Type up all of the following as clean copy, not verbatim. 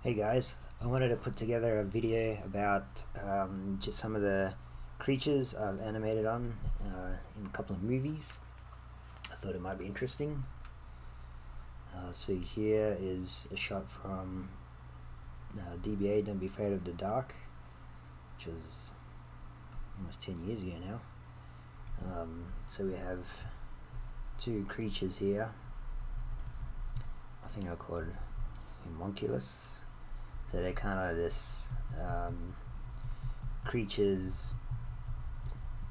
Hey guys, I wanted to put together a video about just some of the creatures I've animated on in a couple of movies. I thought it might be interesting. So here is a shot from DBA, Don't Be Afraid of the Dark, which was almost 10 years ago now. So we have two creatures here. I think they're called homunculus. So they're kind of this creatures.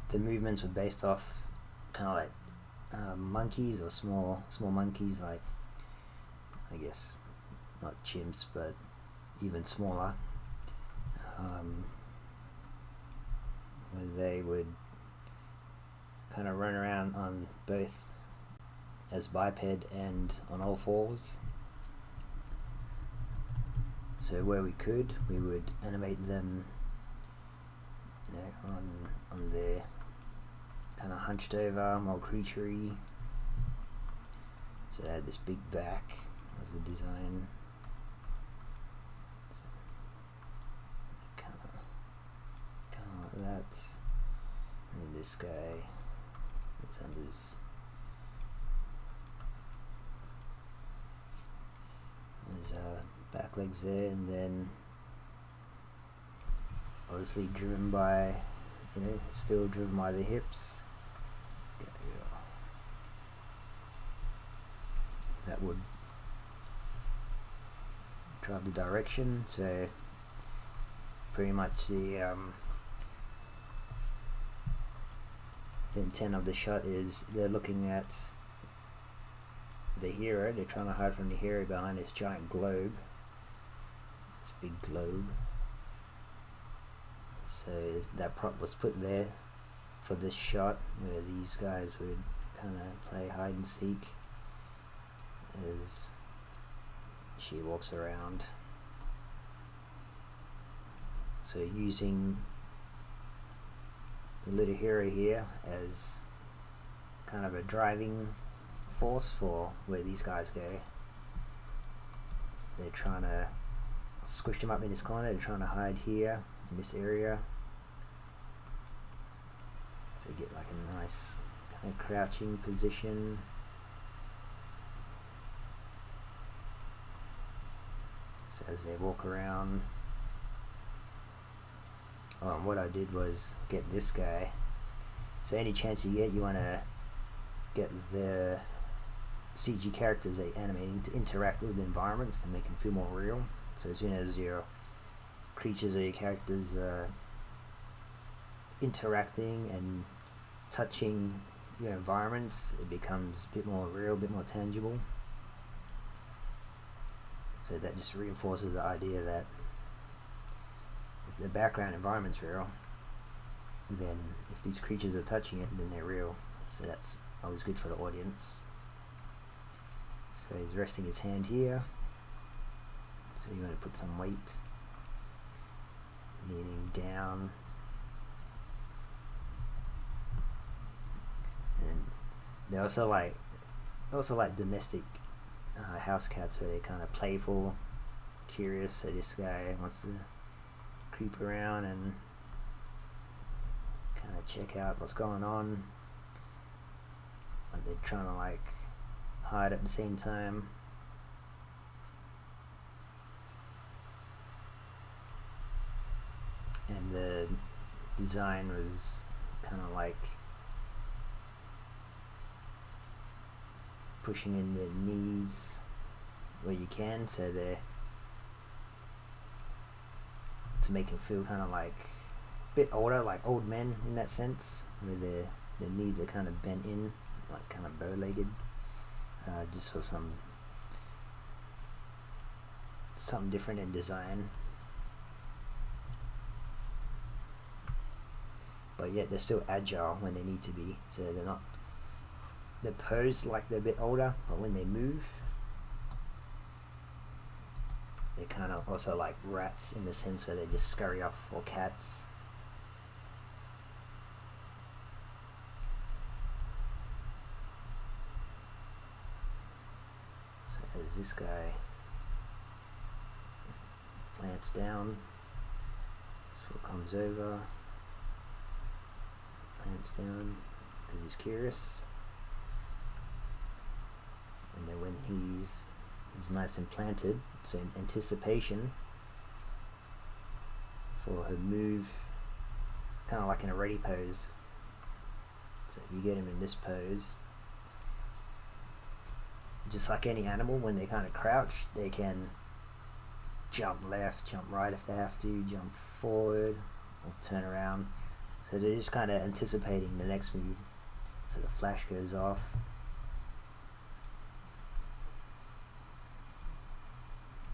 The movements were based off kind of like monkeys or small monkeys, like I guess not chimps, but even smaller. Where they would kind of run around on both as biped and on all fours. So where we could, we would animate them, on their kind of hunched over, more creaturey. So they had this big back as the design. So kind of like that. And then this guy is under his back legs there, and then obviously driven by, still driven by the hips. That would drive the direction. So pretty much the intent of the shot is they're looking at the hero. They're trying to hide from the hero behind this giant globe, this big globe. So that prop was put there for this shot, where these guys would kind of play hide and seek as she walks around. So using the little hero here as kind of a driving force for where these guys go. They're trying to squish them up in this corner. They're trying to hide here in this area, so you get like a nice kind of crouching position. So as they walk around, what I did was get this guy. So any chance you get, you want to get the CG characters they animating to interact with the environments to make them feel more real. So as soon as your creatures or your characters are interacting and touching your environments, it becomes a bit more real, a bit more tangible. So that just reinforces the idea that if the background environment's real, then if these creatures are touching it, then they're real. So that's always good for the audience. So he's resting his hand here, so you want to put some weight, leaning down, and they also like domestic house cats, where they're kind of playful, curious. So this guy wants to creep around and kind of check out what's going on, but they're trying to like hide at the same time. And the design was kind of like pushing in the knees where you can, so they're to make it feel kind of like a bit older, like old men in that sense, where their knees are kind of bent in, like kind of bow-legged, just for something different in design. But yet they're still agile when they need to be, so they're posed like they're a bit older, but when they move, they're kind of also like rats in the sense where they just scurry off, or cats. So as this guy plants down, this foot comes over, plants down because he's curious, and then when he's nice and planted, so in anticipation for her move, kind of like in a ready pose. So if you get him in this pose, just like any animal, when they kind of crouch, they can jump left, jump right if they have to, jump forward, or turn around. So they're just kind of anticipating the next move. So the flash goes off.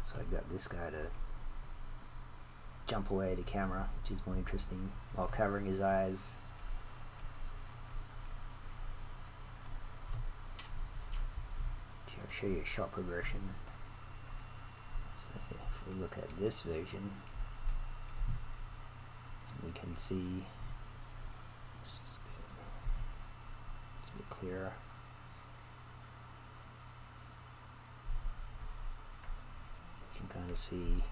So I got this guy to jump away to camera, which is more interesting, while covering his eyes. I'll show you a shot progression. So if we look at this version, we can see, let's just go, it's a bit clearer. You can kind of see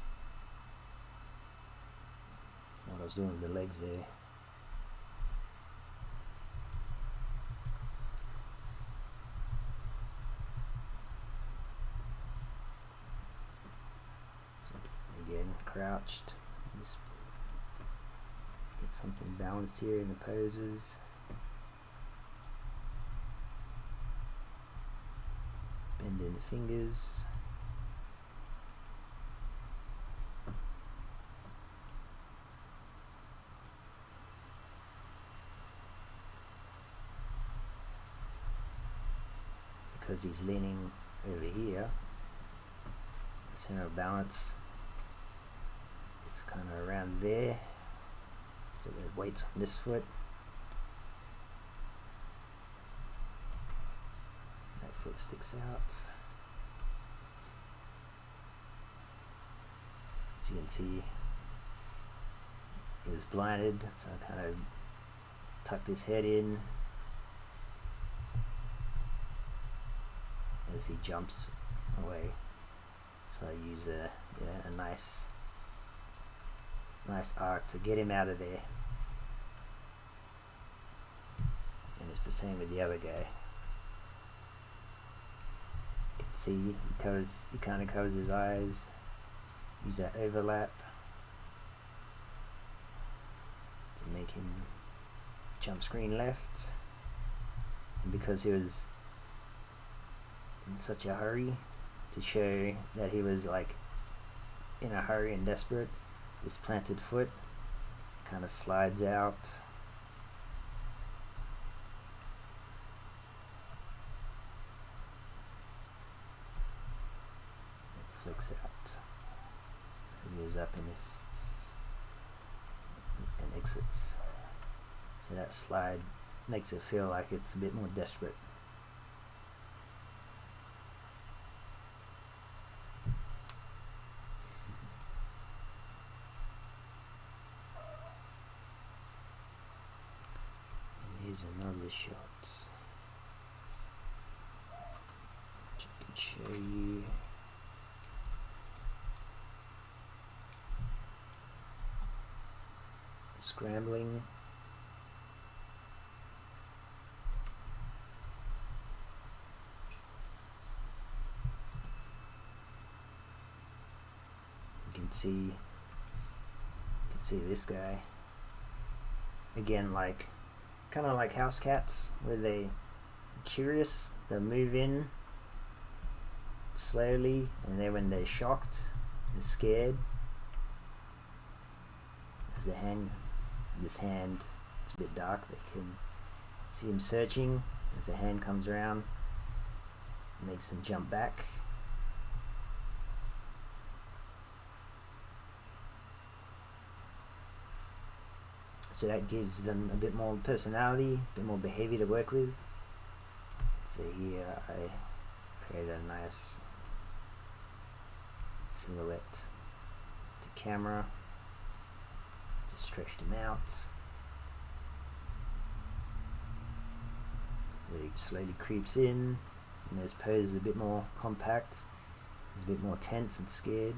what I was doing with the legs there. Again, crouched. Just get something balanced here in the poses. Bend in the fingers. Because he's leaning over here, the center of balance is kind of around there, so the weight's on this foot, that foot sticks out. As you can see, he was blinded, so I kind of tucked his head in as he jumps away. So I use a nice arc to get him out of there. And it's the same with the other guy. You can see he kind of covers his eyes. Use that overlap to make him jump screen left. And because he was in such a hurry, to show that he was like in a hurry and desperate, this planted foot kind of slides out. It flicks out. So he goes up in this and exits. So that slide makes it feel like it's a bit more desperate. Here's another shot which I can show you. Scrambling. You can see this guy again, like kind of like house cats, where they curious, they'll move in slowly, and then when they're shocked, they're scared. As this hand, it's a bit dark, but you can see him searching. As the hand comes around, it makes them jump back. So that gives them a bit more personality, a bit more behavior to work with. So here I create a nice silhouette to camera. Just stretched him out. So he slowly creeps in, and his pose is a bit more compact. He's a bit more tense and scared.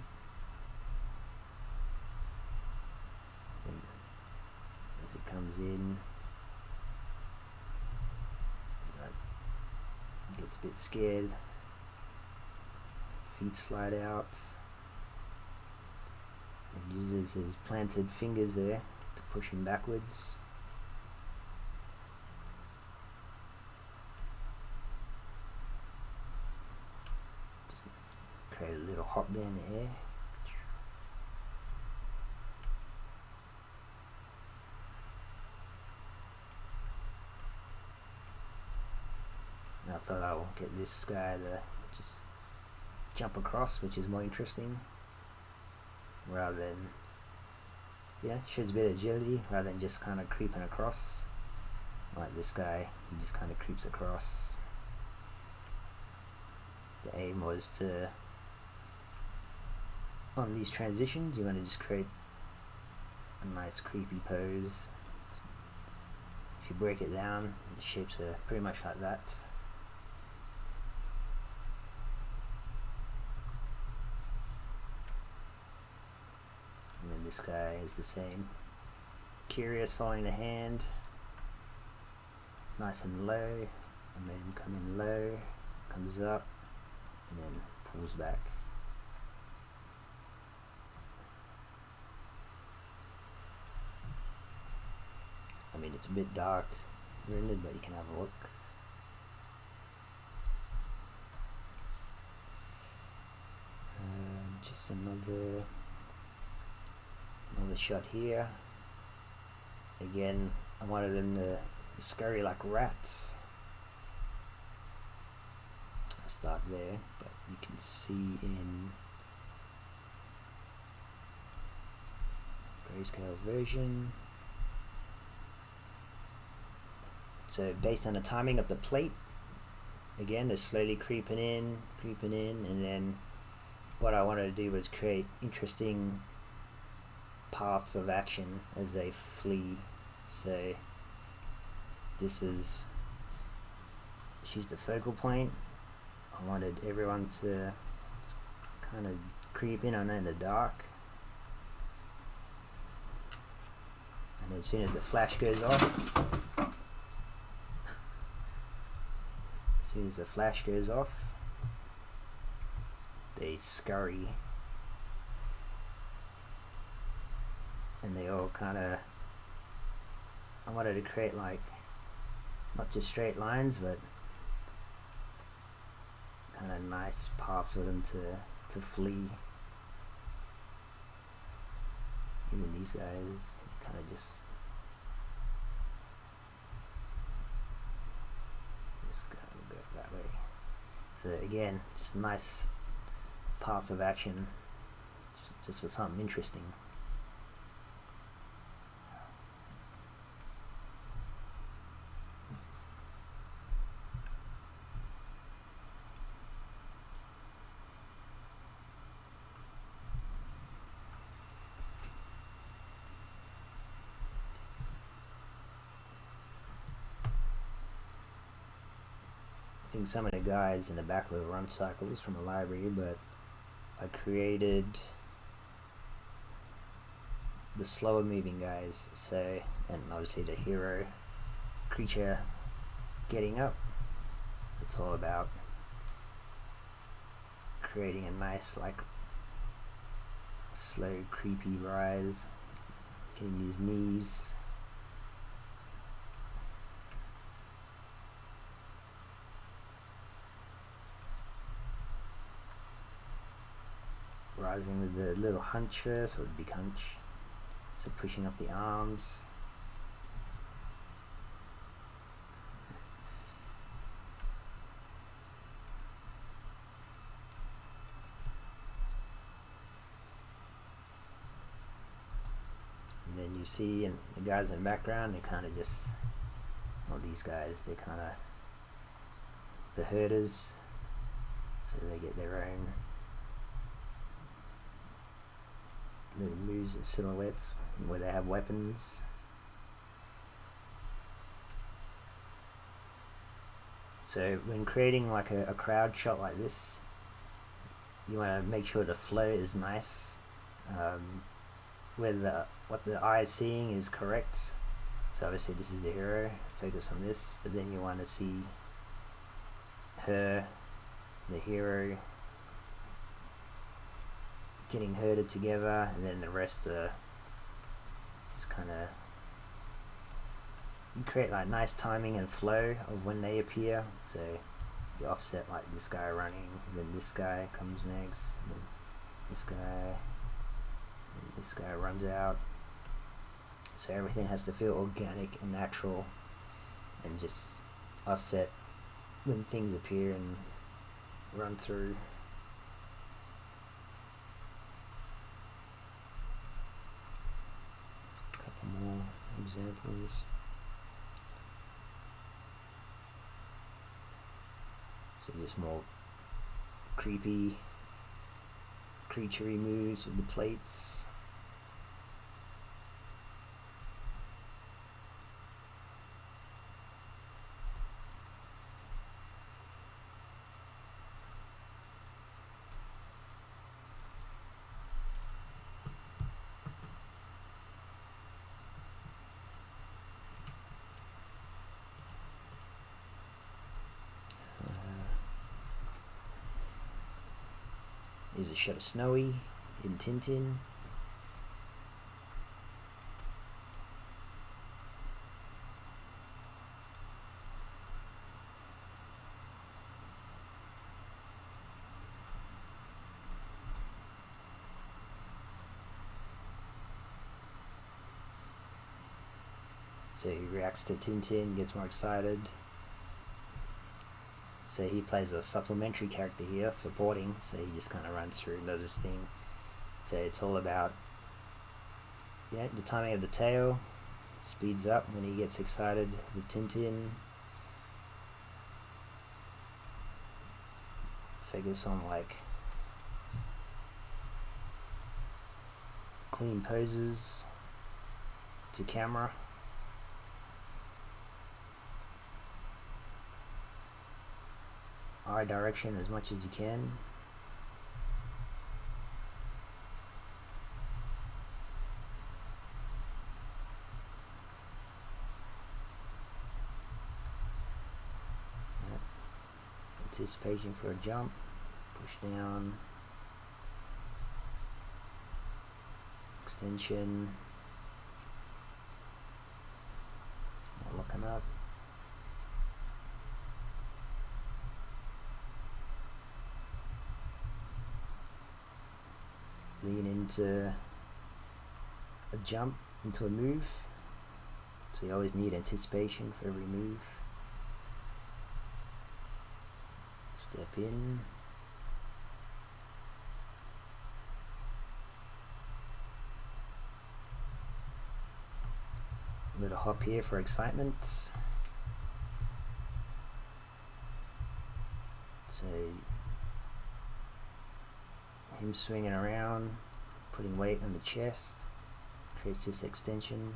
as it comes in. Gets a bit scared. Feet slide out. And uses his planted fingers there to push him backwards. Just create a little hop there in the air. And I thought I'll get this guy to just jump across, which is more interesting, rather than, yeah, shows a bit of agility rather than just kind of creeping across. Like this guy, he just kind of creeps across. The aim was to, on these transitions, you want to just create a nice creepy pose. If you break it down, the shapes are pretty much like that. And then this guy is the same. Curious, following the hand. Nice and low. I made him come in low. Comes up. And then pulls back. I mean, it's a bit dark rendered, but you can have a look. Just another shot here. Again, I wanted them to scurry like rats. I'll start there, but you can see in grayscale version. So based on the timing of the plate, again, they're slowly creeping in, and then what I wanted to do was create interesting paths of action as they flee. So she's the focal point. I wanted everyone to kind of creep in on her in the dark, and then as soon as the flash goes off, they scurry, and they all kind of, I wanted to create like not just straight lines, but kind of nice paths for them to flee. Even these guys, they kind of just go that way. So again, just nice paths of action, just for something interesting. I think some of the guys in the back were run cycles from a library, but I created the slower moving guys. So, and obviously the hero creature getting up. It's all about creating a nice, like, slow, creepy rise, getting his knees. Rising with the little hunch first, or big hunch. So pushing up the arms. And then you see, and the guys in the background, they kind of just, well, these guys, they kind of the herders, so they get their own little moves and silhouettes where they have weapons. So when creating like a crowd shot like this, you want to make sure the flow is nice, where what the eye is seeing is correct. So obviously this is the hero, focus on this, but then you want to see her, the hero, getting herded together, and then the rest are just kind of, you create like nice timing and flow of when they appear. So you offset like this guy running, then this guy comes next, then this guy, and this guy runs out. So everything has to feel organic and natural, and just offset when things appear and run through. Just a couple more examples. So just more creepy, creaturey moves with the plates. Here's a shot of Snowy in Tintin. So he reacts to Tintin, gets more excited. So he plays a supplementary character here, supporting, so he just kind of runs through and does his thing. So it's all about, yeah, the timing of the tail, speeds up when he gets excited with Tintin. Focus on like clean poses to camera. Eye direction as much as you can. Anticipation for a jump, push down, extension, not looking up. Lean into a jump, into a move. So you always need anticipation for every move. Step in. A little hop here for excitement. So him swinging around, putting weight on the chest, creates this extension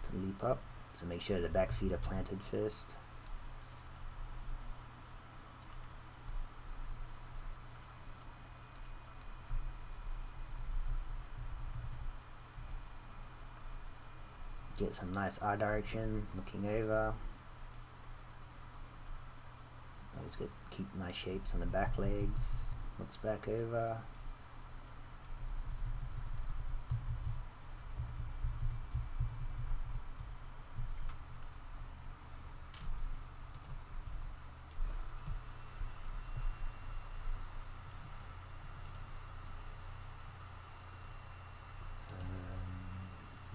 to leap up. So make sure the back feet are planted first. Get some nice eye direction, looking over. Always keep nice shapes on the back legs. Looks back over.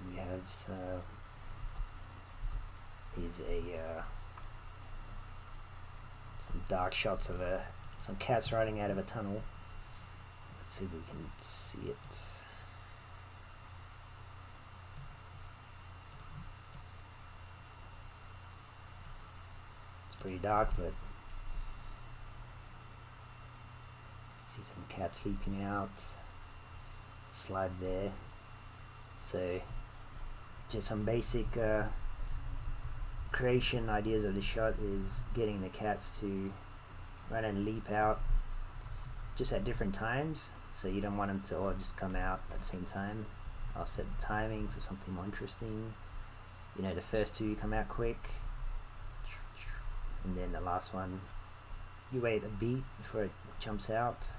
We have some dark shots of some cats riding out of a tunnel. Let's see if we can see it. It's pretty dark, but see some cats leaping out. Slide there. So just some basic creation ideas of the shot is getting the cats to run and leap out just at different times, so you don't want them to all just come out at the same time. Offset the timing for something more interesting. you know, the first two come out quick, and then the last one you wait a beat before it jumps out,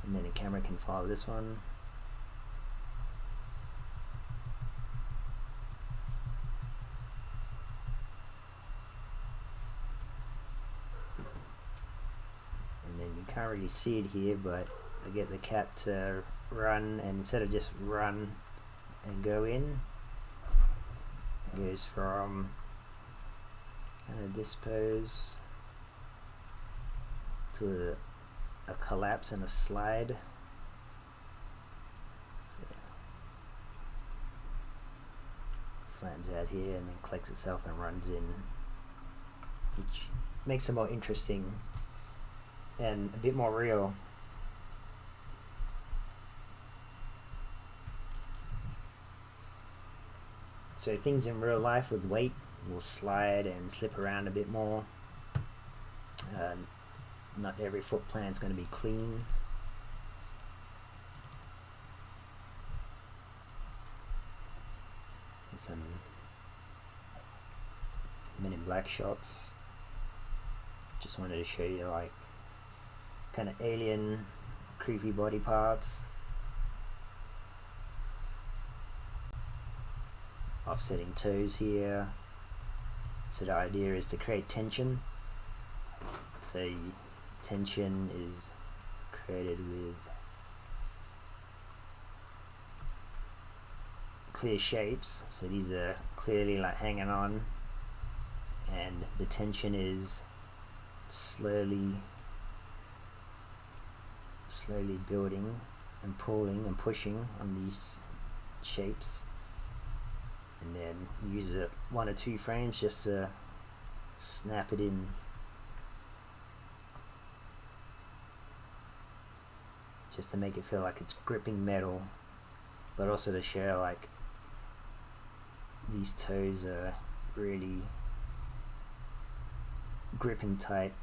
and then the camera can follow this one. And then you can't really see it here, but I get the cat to run, and instead of just run and go in, it goes from kind of this pose to a collapse and a slide. So flattens out here and then collects itself and runs in, which makes it more interesting and a bit more real. So things in real life with weight will slide and slip around a bit more. Not every foot plan is going to be clean. There's some Men in Black shots. Just wanted to show you like kind of alien, creepy body parts. Offsetting toes here. So the idea is to create tension. So tension is created with clear shapes. So these are clearly like hanging on, and the tension is slowly building and pulling and pushing on these shapes. And then use it 1 or 2 frames just to snap it in. Just to make it feel like it's gripping metal, but also to show like these toes are really gripping tight.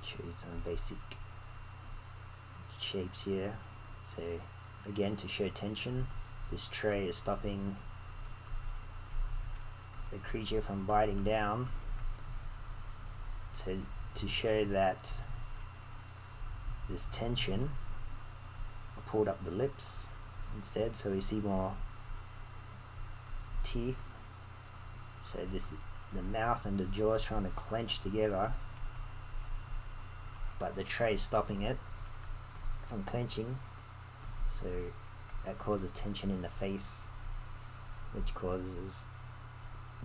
Show you some basic shapes here. So again, to show tension, this tray is stopping the creature from biting down. So to show that this tension, I pulled up the lips instead, so we see more teeth. So this, the mouth and the jaw is trying to clench together, but the tray is stopping it from clenching, so that causes tension in the face, which causes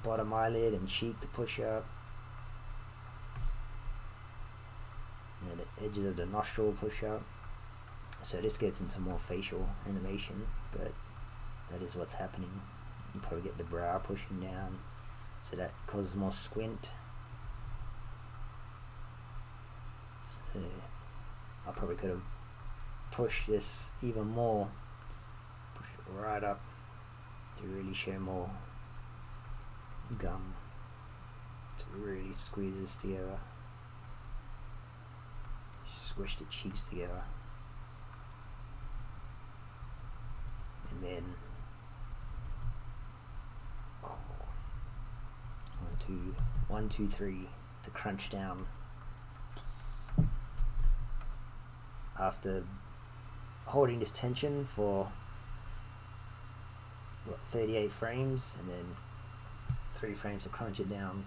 bottom eyelid and cheek to push up, and the edges of the nostril push up. So this gets into more facial animation, but that is what's happening. You probably get the brow pushing down, so that causes more squint. So I probably could have pushed this even more, push it right up to really show more gum, to really squeeze this together, squish the cheeks together, and then 1, 2, 3 to crunch down. After holding this tension for 38 frames, and then 3 frames to crunch it down.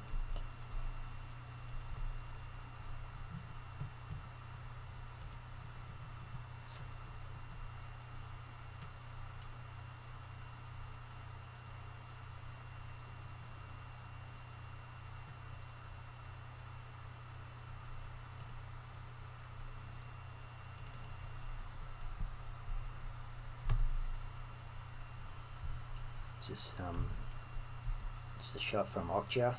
Just it's a shot from Okja.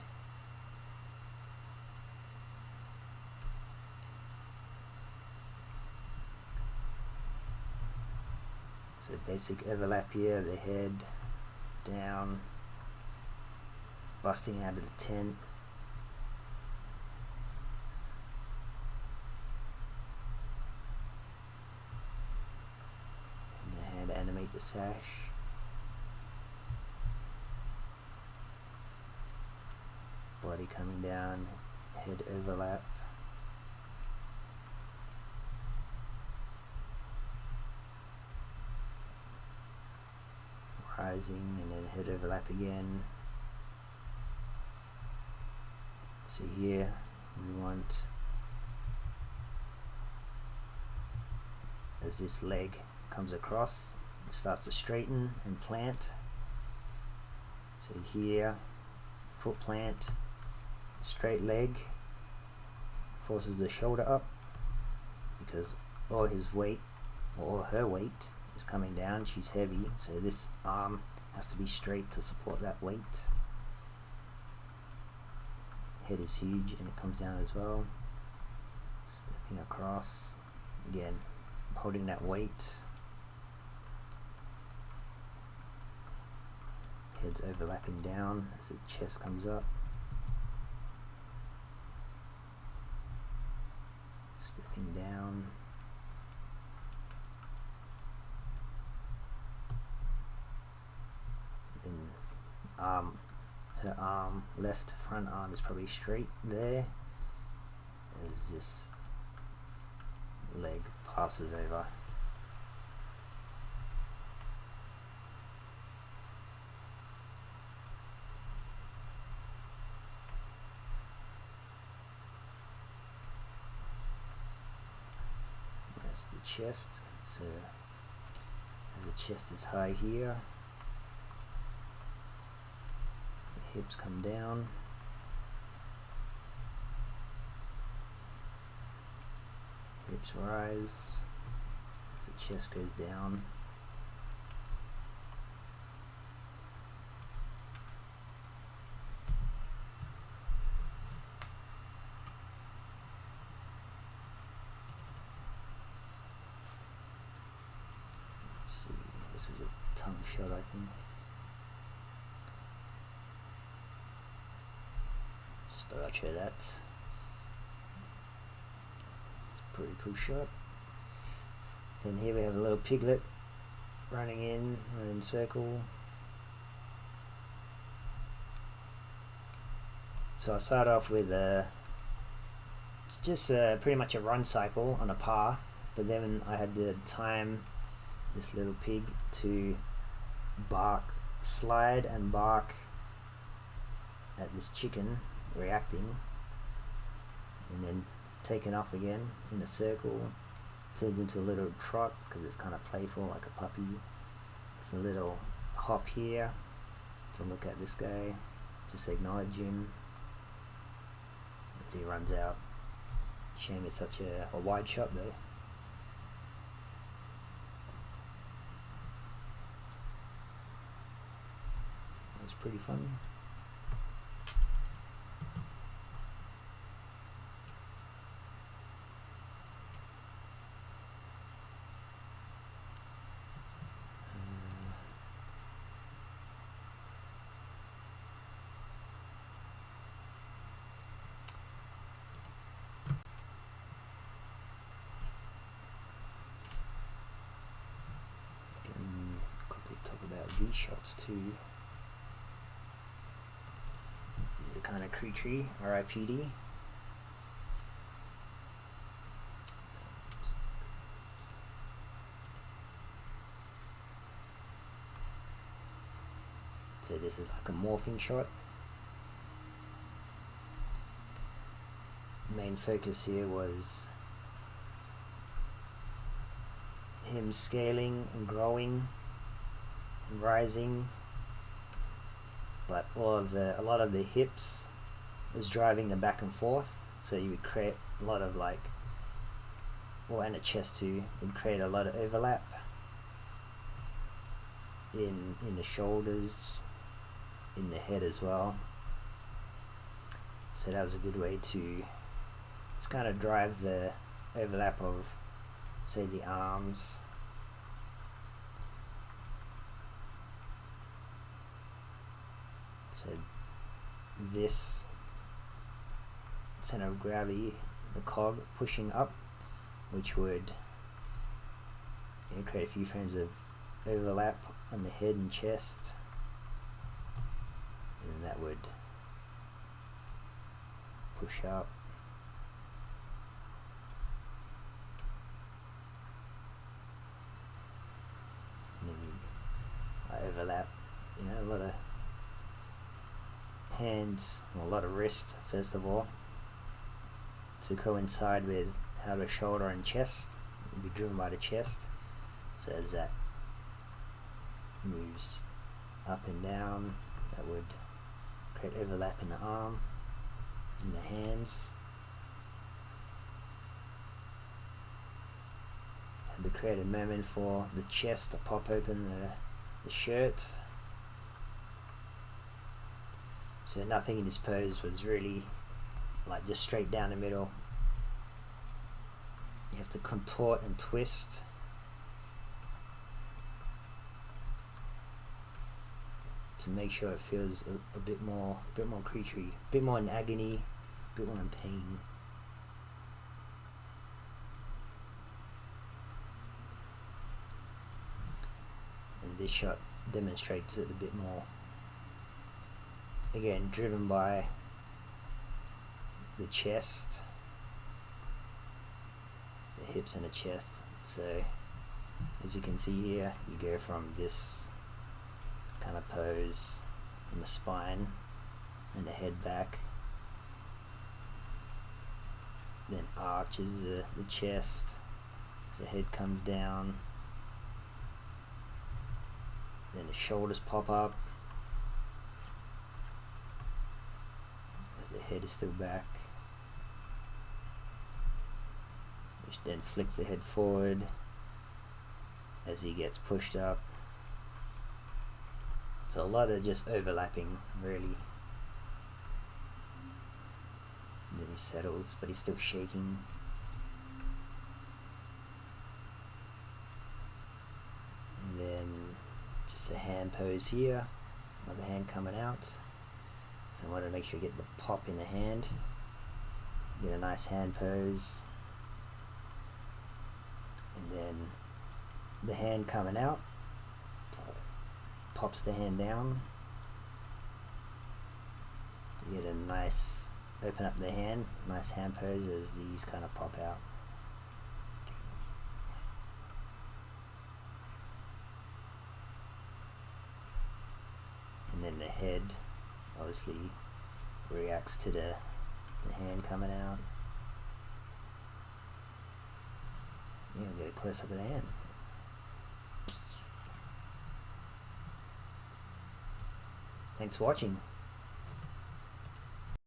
So basic overlap here, the head down, busting out of the tent. And the hand animate the sash. Body coming down, head overlap. Rising and then head overlap again. So here we want, as this leg comes across, it starts to straighten and plant. So here, foot plant, straight leg, forces the shoulder up because all his weight or her weight is coming down. She's heavy, so this arm has to be straight to support that weight. Head is huge and it comes down as well. Stepping across, again holding that weight. Head's overlapping down as the chest comes up. Stepping down. Her arm, left front arm is probably straight there as this leg passes over. That's the chest. So as the chest is high here, hips come down, hips rise as the chest goes down. Let's see, this is a tongue shot, I think. I'll show that. It's a pretty cool shot. Then here we have a little piglet running in circle. So I start off with it's just pretty much a run cycle on a path, but then I had to time this little pig to slide and bark at this chicken reacting, and then taken off again in a circle, turns into a little trot because it's kind of playful like a puppy. There's a little hop here to look at this guy, just acknowledge him as he runs out. Shame it's such a wide shot though. That's pretty fun. Talk about these shots too. These are kind of creaturey, R.I.P.D. So this is like a morphing shot. Main focus here was him scaling and growing and rising, but a lot of the hips was driving them back and forth, so you would create a lot of and the chest too would create a lot of overlap in the shoulders, in the head as well. So that was a good way to just kind of drive the overlap of, say, the arms So this center of gravity, the cog pushing up, which would create a few frames of overlap on the head and chest, and that would push up. And then I overlap, a lot of hands, a lot of wrist first of all, to coincide with how the shoulder and chest will be driven by the chest. So as that moves up and down, that would create overlap in the arm, in the hands. Had to create a moment for the chest to pop open the shirt. So nothing in this pose was really like just straight down the middle. You have to contort and twist. To make sure it feels a bit more creaturey, a bit more in agony, a bit more in pain. And this shot demonstrates it a bit more. Again, driven by the chest, the hips and the chest. So as you can see here, you go from this kind of pose in the spine and the head back, then arches the chest as the head comes down, then the shoulders pop up as the head is still back, which then flicks the head forward as he gets pushed up. So a lot of just overlapping, really. And then he settles, but he's still shaking. And then just a hand pose here, another hand coming out. So I want to make sure you get the pop in the hand. Get a nice hand pose. And then the hand coming out. Pops the hand down to get a nice open up the hand, nice hand pose as these kind of pop out. And then the head obviously reacts to the hand coming out. Yeah, get a close up of the hand. Thanks for watching.